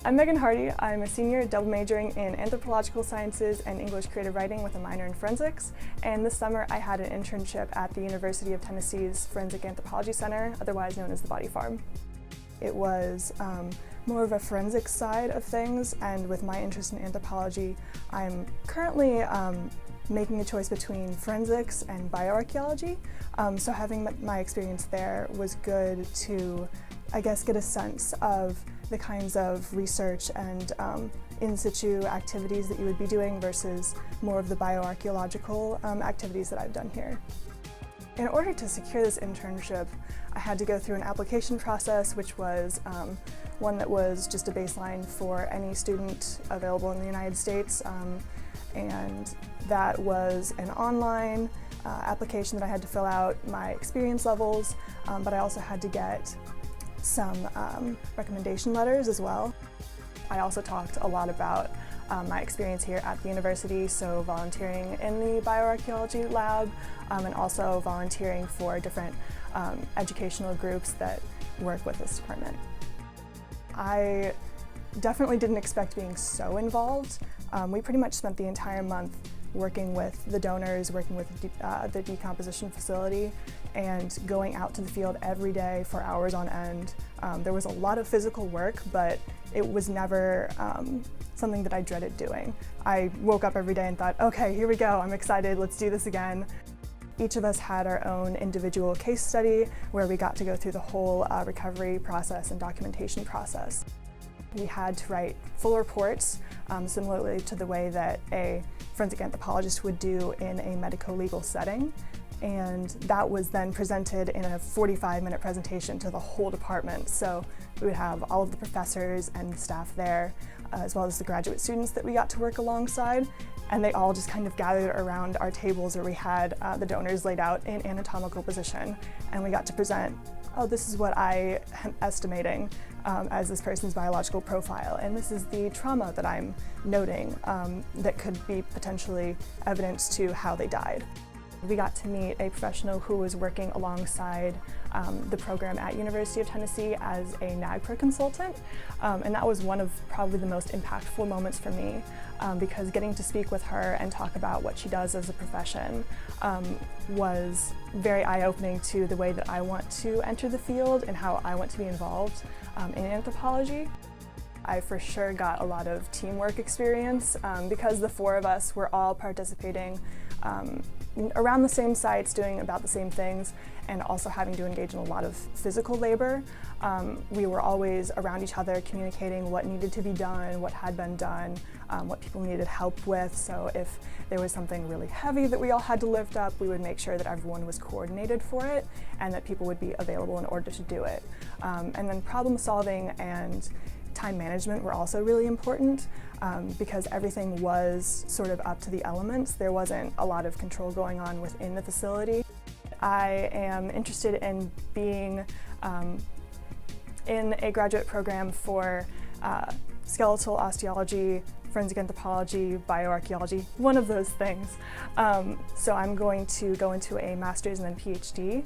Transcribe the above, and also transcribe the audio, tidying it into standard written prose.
I'm Megan Hardie. I'm a senior double majoring in anthropological sciences and English creative writing with a minor in forensics. And this summer I had an internship at the University of Tennessee's Forensic Anthropology Center, otherwise known as the Body Farm. It was more of a forensic side of things, and with my interest in anthropology, I'm currently making a choice between forensics and bioarchaeology. So having my experience there was good to, I guess, get a sense of the kinds of research and in situ activities that you would be doing versus more of the bioarchaeological activities that I've done here. In order to secure this internship, I had to go through an application process, which was one that was just a baseline for any student available in the United States. And that was an online application that I had to fill out my experience levels, but I also had to get some recommendation letters as well. I also talked a lot about my experience here at the university, so volunteering in the bioarchaeology lab and also volunteering for different educational groups that work with this department. I definitely didn't expect being so involved. We pretty much spent the entire month working with the donors, working with the decomposition facility, and going out to the field every day for hours on end. There was a lot of physical work, but it was never something that I dreaded doing. I woke up every day and thought, okay, here we go, I'm excited, let's do this again. Each of us had our own individual case study where we got to go through the whole recovery process and documentation process. We had to write full reports, similarly to the way that a forensic anthropologist would do in a medico-legal setting. And that was then presented in a 45-minute presentation to the whole department. So we would have all of the professors and staff there, as well as the graduate students that we got to work alongside. And they all just kind of gathered around our tables where we had the donors laid out in anatomical position. And we got to present, oh, this is what I am estimating as this person's biological profile, and this is the trauma that I'm noting that could be potentially evidence to how they died. We got to meet a professional who was working alongside the program at University of Tennessee as a NAGPRA consultant, and that was one of probably the most impactful moments for me because getting to speak with her and talk about what she does as a profession was very eye-opening to the way that I want to enter the field and how I want to be involved in anthropology. I for sure got a lot of teamwork experience because the four of us were all participating around the same sites, doing about the same things, and also having to engage in a lot of physical labor. We were always around each other, communicating what needed to be done, what had been done, what people needed help with. So if there was something really heavy that we all had to lift up, we would make sure that everyone was coordinated for it and that people would be available in order to do it. And then problem solving and time management were also really important because everything was sort of up to the elements. There wasn't a lot of control going on within the facility. I am interested in being in a graduate program for skeletal osteology, forensic anthropology, bioarchaeology, one of those things. So I'm going to go into a master's and then PhD.